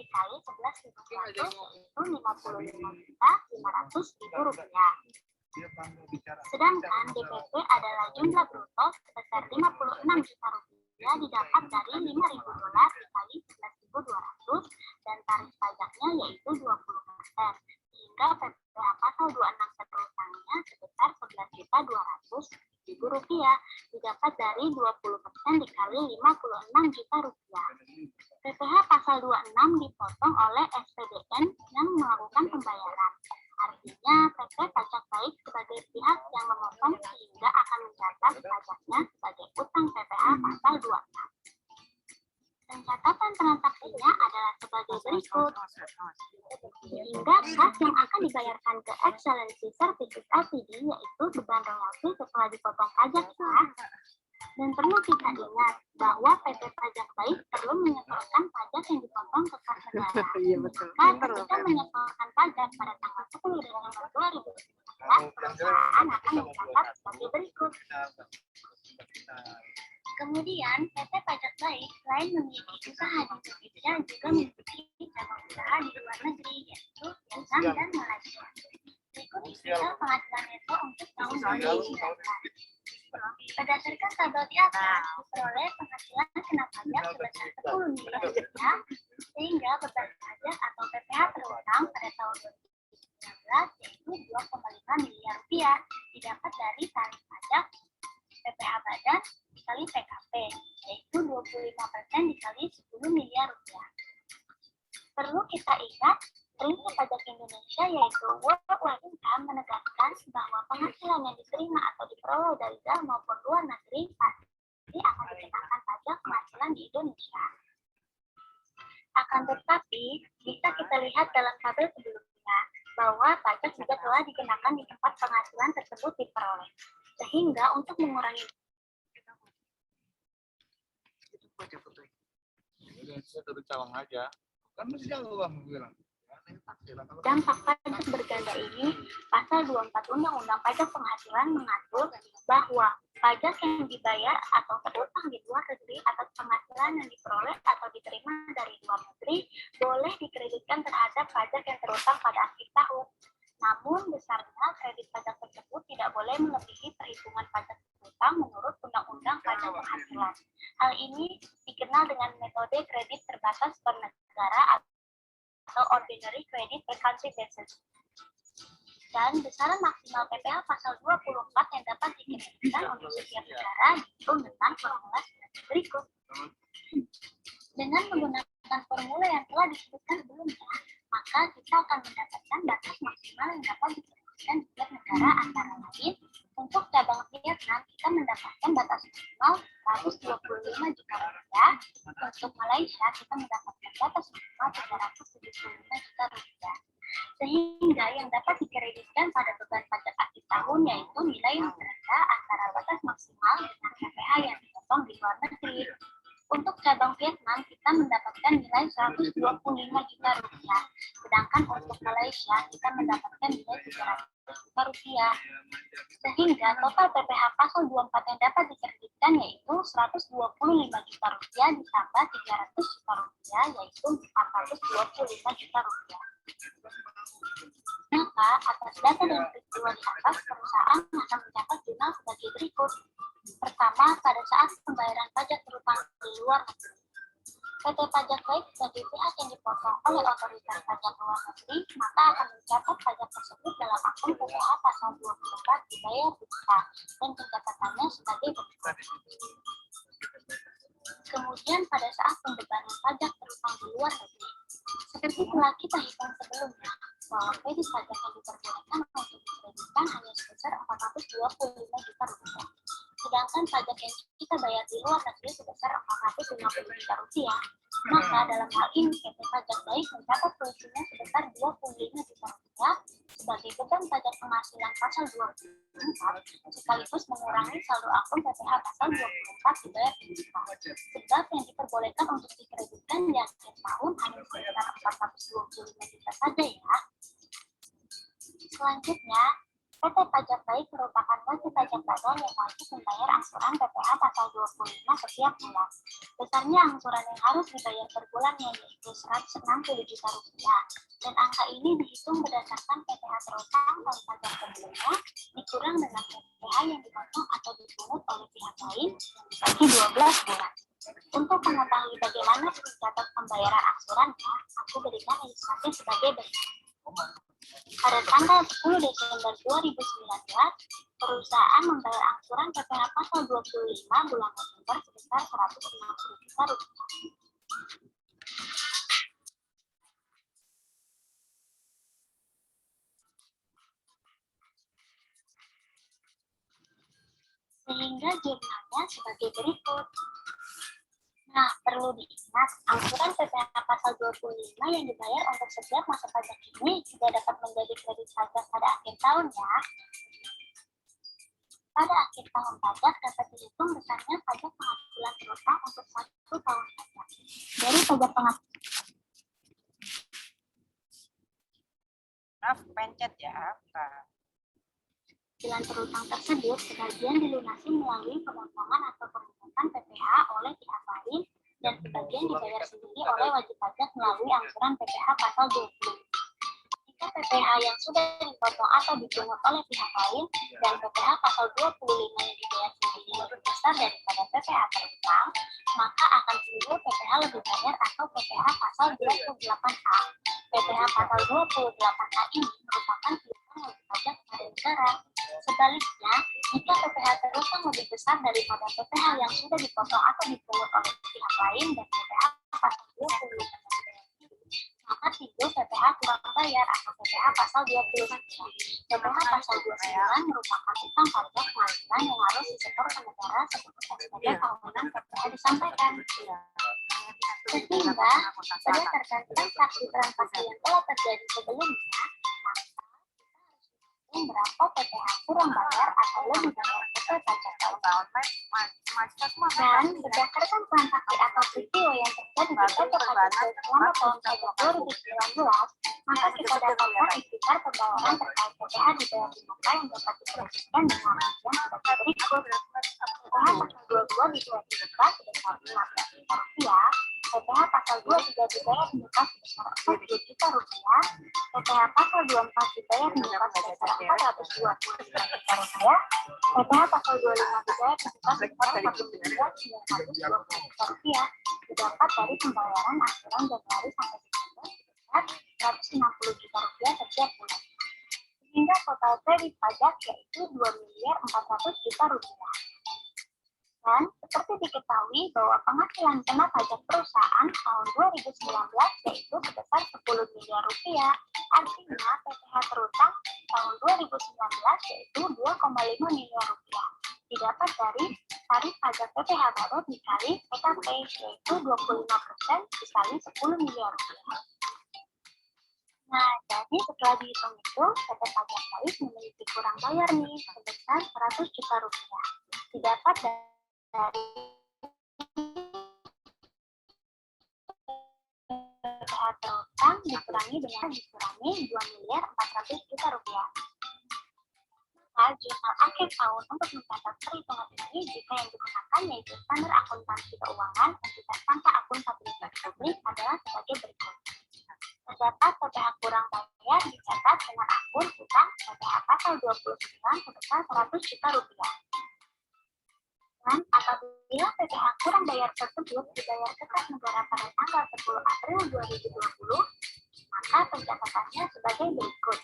dikali 11.100 yaitu $55.500.000 rupiah. Sedangkan DPP adalah jumlah bruto sebesar 56 juta rupiah didapat dari $5.000 dikali 11.200 dan tarif pajaknya yaitu 20%, sehingga PPh pasal 26 berutangnya sebesar 11.200.000 rupiah didapat dari 20% dikali 56 juta rupiah. PPh pasal 26 dipotong oleh SPDN yang melakukan pembayaran. Artinya PT Pajak Baik sebagai pihak yang memotong sehingga akan mencatat pajaknya sebagai utang PPh pasal 26. Pencatatan transaksinya adalah sebagai berikut. Sehingga kas yang akan dibayarkan ke Excellency Services Ltd yaitu beban royalti setelah dipotong pajak ya. Dan perlu kita ingat bahwa PT Pajak Baik perlu menyetorkan pajak yang dipotong ke kas negara. Maka ketika menyetorkan pajak pada tanggal 10 Desember 2019, perusahaan akan mencatat sebagai berikut. Kemudian, PT Pajak Baik selain memiliki usaha di Indonesia juga memiliki cabang usaha di luar negeri, yaitu Vietnam dan Malaysia. Berikut detail penghasilan neto untuk tahun 2019. Berdasarkan tabel di atas, diperoleh penghasilan kena pajak sebesar 10 miliar rupiah, sehingga beban pajak atau PPh terutang pada tahun 2019 yaitu 2,5 miliar rupiah didapat dari tarif pajak PPh badan dikali PKP, yaitu 25% dikali 10 miliar rupiah. Indonesia, prinsip pajak Indonesia yaitu worldwide income menegaskan bahwa penghasilan yang diterima atau diperoleh dari dalam maupun luar negeri pasti akan dikenakan pajak penghasilan di Indonesia. Akan tetapi, bisa kita lihat dalam tabel sebelumnya bahwa pajak juga telah dikenakan di tempat penghasilan tersebut diperoleh. Sehingga untuk mengurangi Kan masih jauh bang bilang. dampak pajak berganda ini, pasal 24 Undang-Undang Pajak Penghasilan mengatur bahwa pajak yang dibayar atau terutang di luar negeri atas penghasilan yang diperoleh atau diterima dari luar negeri boleh dikreditkan terhadap pajak yang terutang pada akhir tahun. Namun besarnya kredit pajak tersebut tidak boleh melebihi perhitungan pajak terutang menurut Undang-Undang Pajak Penghasilan. Hal ini dikenal dengan metode kredit terbatas per negara atau ordinary credit per country basis. Dan besaran maksimal PPh pasal 24 yang dapat dikreditkan untuk setiap negara dihitung dengan formula berikut. Dengan menggunakan formula yang telah disebutkan sebelumnya, maka kita akan mendapatkan batas maksimal yang dapat dikreditkan di setiap negara antara lain. Untuk cabang Vietnam, kita mendapatkan batas maksimal 125 juta rupiah. Untuk Malaysia, kita mendapatkan batas maksimal 375 juta rupiah. Sehingga yang dapat dikreditkan pada beban pajak akhir tahun yaitu nilai yang terendah antara batas maksimal dengan PPh yang dipotong di luar negeri. Untuk cabang Vietnam, kita mendapatkan nilai 125 juta rupiah. Sedangkan untuk Malaysia, kita mendapatkan nilai 300 juta rupiah. Sehingga total PPh pasal 24 yang dapat dikreditkan yaitu 125 juta rupiah ditambah 300 juta rupiah yaitu 425 juta rupiah. Maka atas data dan peristiwa di atas, perusahaan akan mencatat jurnal sebagai berikut. Pertama, pada saat pembayaran pajak terutang di luar negeri. PT Pajak Baik sebagai pihak yang dipotong oleh otoritas pajak luar negeri, maka akan mencatat pajak tersebut dalam akun PPh pasal 24 dibayar buta dan pencatatannya sebagai berikut. Kemudian pada saat pembebanan pajak terutang di luar negeri, seperti telah kita hitung sebelumnya, bahwa kredit pajak yang diperbolehkan untuk dikreditkan hanya sebesar 425 juta rupiah. Sedangkan pajak yang kita bayar di luar negeri sebesar 450 juta rupiah. Maka dalam hal ini PT Pajak Baik mencatat selisihnya sebesar 25 juta rupiah sebagai beban pajak penghasilan pasal 24 sekaligus mengurangi saldo akun PPh pasal 24 dibayar buta. Sebab yang diperbolehkan untuk dikreditkan di akhir tahun hanya sebesar 425 juta saja ya. Selanjutnya, PT Pajak Baik merupakan wajib pajak badan yang wajib membayar angsuran PPh pasal 25 setiap bulan. Besarnya angsuran yang harus dibayar per bulannya yaitu 160 juta rupiah. Dan angka ini dihitung berdasarkan PPh terutang tahun pajak sebelumnya dikurang dengan PPh yang dipotong atau dipungut oleh pihak lain bagi 12 bulan. Untuk mengetahui bagaimana mencatat pembayaran angsurannya, aku berikan ilustrasi sebagai berikut. Pada tanggal 10 Desember 2019, perusahaan membayar angsuran PPh pasal 25 bulan November sebesar 160 juta rupiah. Sehingga jurnalnya sebagai berikut. Nah, perlu diingat, angsuran PPh pasal 25 yang dibayar untuk setiap masa pajak ini juga dapat menjadi kredit pajak pada akhir tahun ya. Pada akhir tahun pajak dapat dihitung besarnya pajak penghasilan terutang untuk 1 tahun pajak. Dari pajak penghasilan. Maaf, pencet ya. Penghasilan terutang tersebut sebagian dilunasi melalui pemotongan atau pemungutan PPh oleh pihak lain dan sebagian dibayar sendiri oleh wajib pajak melalui angsuran PPh pasal 20. Jika PPh yang sudah dipotong atau dipungut oleh pihak lain dan PPh pasal 25 yang dibayar sendiri lebih besar daripada PPh terutang, maka akan timbul PPh lebih banyak atau PPh pasal 28A. PPh pasal 28A ini merupakan piutang wajib pajak pada negara. Sebaliknya, jika PPh terutang lebih besar daripada PPh yang sudah dipotong atau dipungut oleh pihak lain dan PPh pasal 25 maka timbul PPh PPh kurang bayar atau PPh pasal 20. PPh pasal 29 merupakan utang pajak penghasilan yang harus disetor ke negara sebelum SPT tahunan PPh disampaikan. Sehingga berdasarkan transaksi-transaksi yang telah terjadi sebelumnya, berapa PPh kurang bayar atau lebih bayar ke pajak tahun. Dan berdasarkan transaksi atau peristiwa yang terjadi di PT Pajak selama tahun pajak 2019, maka kita dapatkan ikhtisar pembayaran terkait PPh dibayar di muka yang dapat diprediksikan dengan rincian sebagai berikut. PPh pasal 22 dibayar di muka sebesar 15 juta rupiah, PPh pasal 23 dibayar di muka sebesar 40 juta rupiah, PPh pasal 24 dibayar di muka sebesar 420 juta rupiah, PPh pasal 25 dibayar di muka sebesar 1.920 juta rupiah, didapat dari pembayaran angsuran Januari sampai Desember sebesar 160 juta rupiah setiap bulan. Sehingga total kredit pajak yaitu 2.400 juta rupiah. Dan seperti diketahui bahwa penghasilan kena pajak perusahaan tahun 2019 yaitu sebesar 10 miliar rupiah. Artinya PPh terutang tahun 2019 yaitu 2,5 miliar rupiah. Didapat dari tarif pajak PPh baru dikali PKP yaitu 25% dikali 10 miliar rupiah. Nah, jadi setelah dihitung itu, PT Pajak Bais memiliki kurang bayar nih sebesar 100 juta rupiah. Didapat dari PPh terutang dikurangi 2.400 juta rupiah. Maka jurnal akhir tahun untuk mencatat perhitungan ini jika yang digunakan yaitu standar akuntansi keuangan dan juga sangka akuntabilitas publik adalah sebagai berikut. Terdapat PPh kurang bayar dicatat dengan akun utang PPh pasal 29 sebesar 100 juta rupiah. Dan apabila PPh kurang bayar tersebut dibayar ke kas negara pada tanggal 10 April 2020, maka pencatatannya sebagai berikut.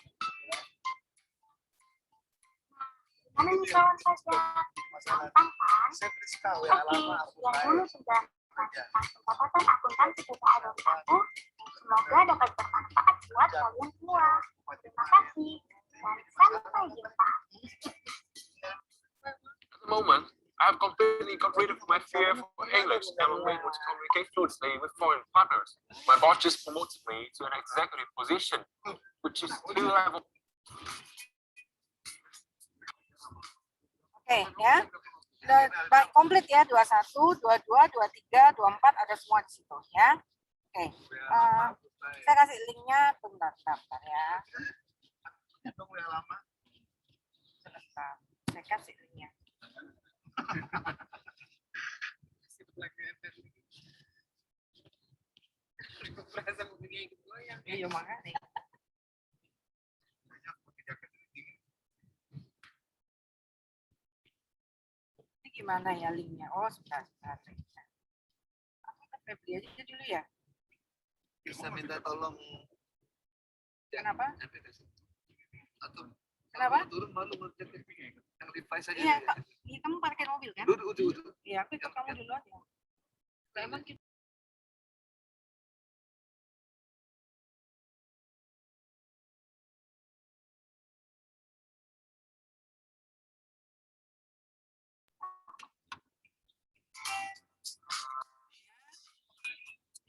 Gimana nih kawan pajak? Gampang kan? Oke, yang dulu sudah melakukan pencatatan akuntansi PPh dari aku, semoga dapat bermanfaat buat kalian semua. Terima kasih dan sampai jumpa. At the moment, I have completely got rid of my fear for English and I'm able to communicate fluently with foreign partners. My boss just promoted me to an executive position, which is still level. Oke, ya. Udah komplit ya, 21, 22, 23, 24 ada semua di situ ya. Oke. Saya kasih linknya bentar ya. Sebentar. Saya kasih linknya. Iya, makanya. Ini gimana ya linknya? Oh, sebentar. Aku ke Febri aja dulu ya. Bisa minta tolong. Kenapa? Atau Kenapa? turun malu ngecek yang device saja. Iya, kamu parkir mobil kan? Duduk. Iya, aku ikut kamu dulu aja. Emang kita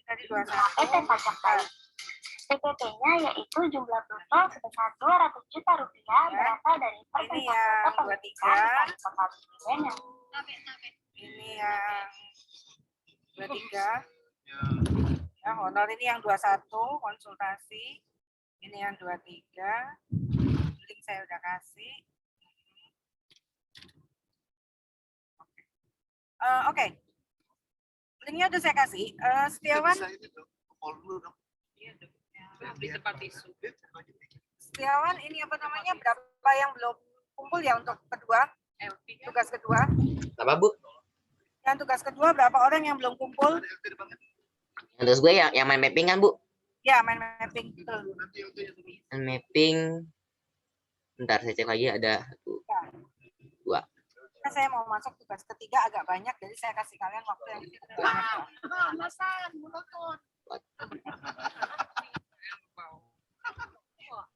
tadi 21. PT Pajak Bais. PPT-nya yaitu jumlah bruto sebesar 200 juta rupiah berasal dari Ini persentase yang kepemilikan 23. dari total dividen yang Ini yang 23. Ya, honor ini yang 21 konsultasi. Ini yang 23. Link saya udah kasih. Oke. Linknya udah saya kasih. Setiawan. Di tempat tisu. Setiawan, ini apa namanya? Berapa yang belum kumpul ya untuk kedua? Tugas kedua. Apa, Bu? Yang tugas kedua berapa orang yang belum kumpul? Terus gue yang main mapping kan, Bu? Ya, main mapping. Betul. Main mapping. Bentar, saya cek lagi ada 1, 2. Nah, saya mau masuk tugas ketiga agak banyak, jadi saya kasih kalian waktu yang lebih banyak.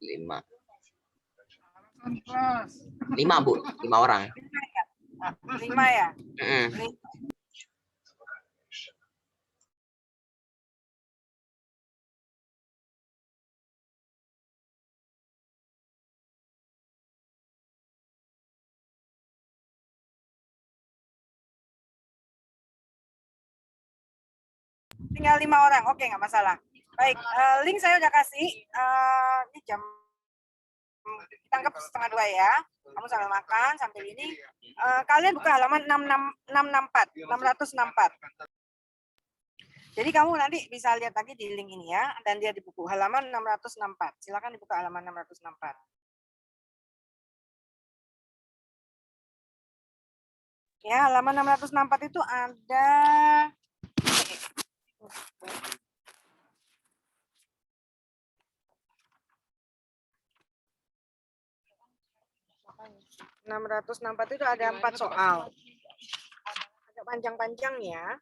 5. Kelas. 5, Bu. 5 orang. 5 ya. Mm-mm. Tinggal 5 orang, oke nggak masalah. Baik, link saya udah kasih. Ini jam kita anggap 1:30 ya. Kamu sambil makan sambil ini. Kalian buka halaman 664. Jadi kamu nanti bisa lihat lagi di link ini ya, dan dia di buku halaman 664. Silakan dibuka halaman 664. Ya, halaman 664 itu ada 664 itu ada 4 soal. Agak panjang-panjang ya.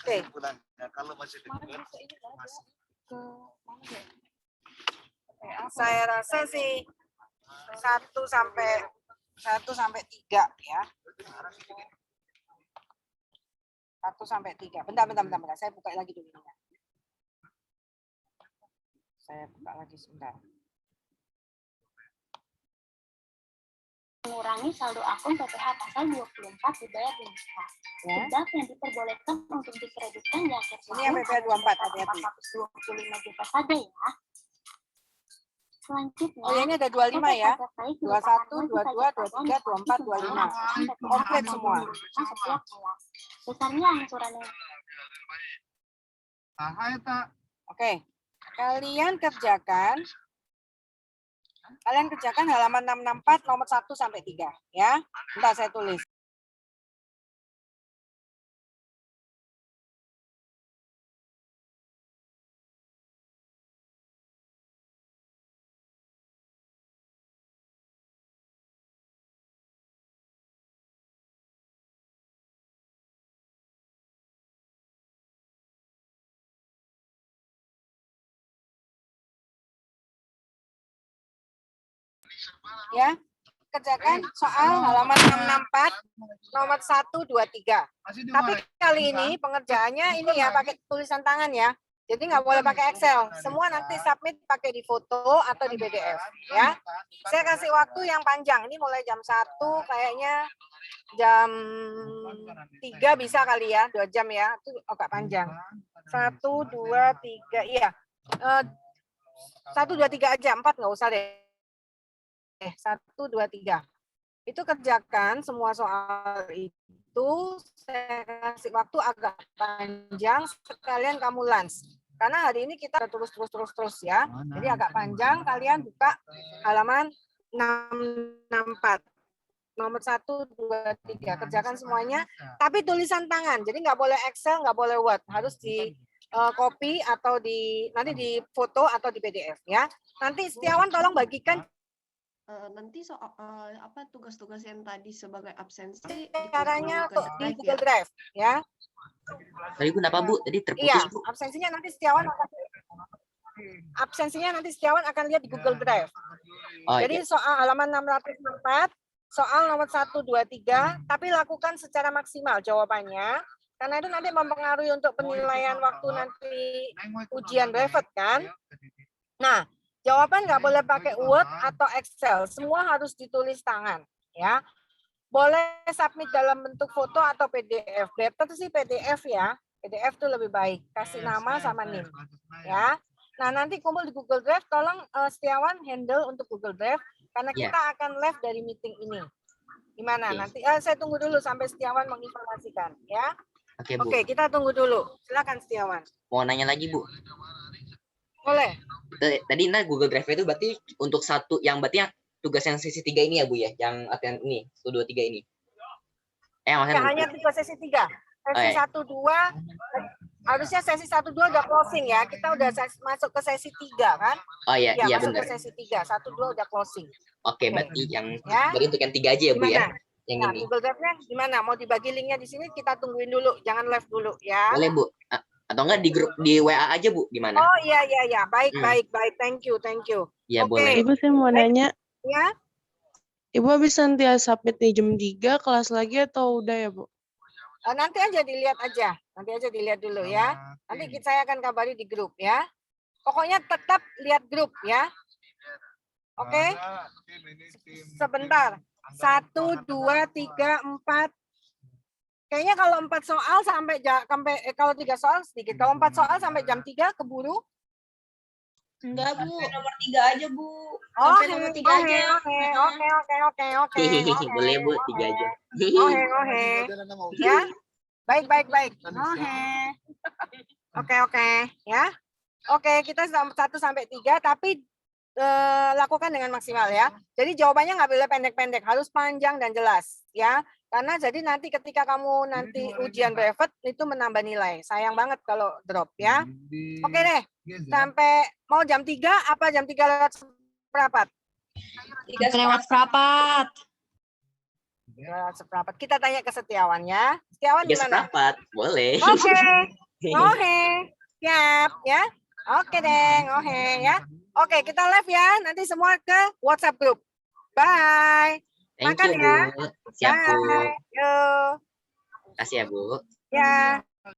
Oke. Kalau masih di Saya rasa sih 1 sampai 3 ya. 1 sampai 3. Bentar. Saya buka lagi dulu. Saya buka lagi sebentar. Mengurangi saldo akun PPh pasal 24 dibayar dimulai. Ya. Denda yang diperbolehkan untuk dikreditkan di akhir Ini yang PPh 24, hati-hati. 425 juta saja ya. Selanjutnya, Oh ya, ini ada 25 ya. 21, 22, 23, 24, 25. Komplit semua. Setiap bulan. Besarnya angsurannya. Oke. Kalian kerjakan halaman 664 nomor 1 sampai 3 ya. Bentar saya tulis. Ya. Kerjakan soal halaman 664 nomor 1, 2, 3. Tapi kali ini pengerjaannya ini ya pakai tulisan tangan ya. Jadi nggak boleh pakai Excel. Semua nanti submit pakai di foto atau di PDF ya. Saya kasih waktu yang panjang. Ini mulai jam 1 kayaknya jam 3 bisa kali ya, 2 jam ya. Itu agak panjang. 1, 2, 3 iya. 1, 2, 3 aja, 4 nggak usah deh. 1, 2, 3. Itu kerjakan semua soal itu. Saya kasih waktu agak panjang, sekalian kamu lunch. Karena hari ini kita terus ya. Jadi agak panjang, kalian buka halaman 664. Nomor 1, 2, 3. Kerjakan semuanya, tapi tulisan tangan. Jadi nggak boleh Excel, nggak boleh Word. Harus di copy atau nanti di foto atau di PDF ya. Nanti Setiawan tolong bagikan. Nanti soal tugas-tugas yang tadi sebagai absensi Caranya di Google Drive ya. Tadi Bu, kenapa Bu? Tadi terputus Iya, Bu. absensinya nanti Setiawan akan lihat di Google Drive. Oh, Jadi iya. soal halaman 604, soal nomor 1, 2, 3, tapi lakukan secara maksimal jawabannya. Karena itu nanti mempengaruhi untuk penilaian waktu nanti ujian brevet kan. Nah, jawaban nggak boleh pakai Word atau Excel, semua harus ditulis tangan, ya. Boleh submit dalam bentuk foto atau PDF. Better sih PDF ya, PDF itu lebih baik. Kasih nama sama NIM, ya. Nah, nanti kumpul di Google Drive, tolong Setiawan handle untuk Google Drive, karena kita akan live dari meeting ini. Gimana? Nanti saya tunggu dulu sampai Setiawan menginformasikan, ya. Oke, Bu. Oke, kita tunggu dulu. Silakan Setiawan. Mau nanya lagi, Bu. Boleh. Tadi Google Drive itu berarti untuk satu yang berarti tugas yang sesi 3 ini ya Bu ya, yang latihan ini 1, 2, 3 ini. Ya, hanya tugas sesi 3. Sesi 1, 2 harusnya sesi 1, 2 udah closing ya. Kita udah masuk ke sesi 3 kan? Oh iya, iya masuk benar. ke sesi 3, 1, 2 udah closing. Oke, berarti yang ya. berarti untuk yang 3 aja ya Bu ya. Yang nah, ini. Google Drive-nya gimana? Mau dibagi linknya di sini, kita tungguin dulu. Jangan live dulu ya. Boleh Bu. Atau enggak di grup di WA aja Bu, gimana? Oh iya. Baik, Hmm. baik. Thank you. Ya Oke. boleh. Ibu saya mau nanya, Ya. Ibu habis nanti submit nih jam 3 kelas lagi atau udah ya, Bu? Nanti aja dilihat dulu ya. Nanti saya akan kabari di grup ya. Pokoknya tetap lihat grup ya. Oke. Sebentar. 1, 2, 3, 4. Kayaknya kalau 4 soal sampai kalau 3 soal sedikit. Kalau 4 soal sampai jam 3 keburu. Enggak, Bu. Nomor 3 aja, Bu. Oh, Sampai nomor 3 aja. Oke. Boleh Bu, 3 aja. Oke. Ya. Baik. Oke. Ya. Oke, kita 1 sampai 3 tapi lakukan dengan maksimal ya. Jadi jawabannya nggak boleh pendek-pendek, harus panjang dan jelas ya. Karena jadi nanti ketika kamu nanti ujian brevet itu menambah nilai. Sayang banget kalau drop ya. Oke deh. Sampai mau jam 3 apa jam 3 lewat seperempat? 3 lewat seperempat. Lewat seperempat. Kita tanya ke Setiawan ya. Setiawan 3 gimana? seperempat, boleh. Oke. Siap ya. Oke deh, oke ya. Oke, kita live ya. Nanti semua ke WhatsApp group. Bye. Thank Makan you ya. Bu. Siap Bu. Bye. Yuk. Kasih ya Bu. Ya.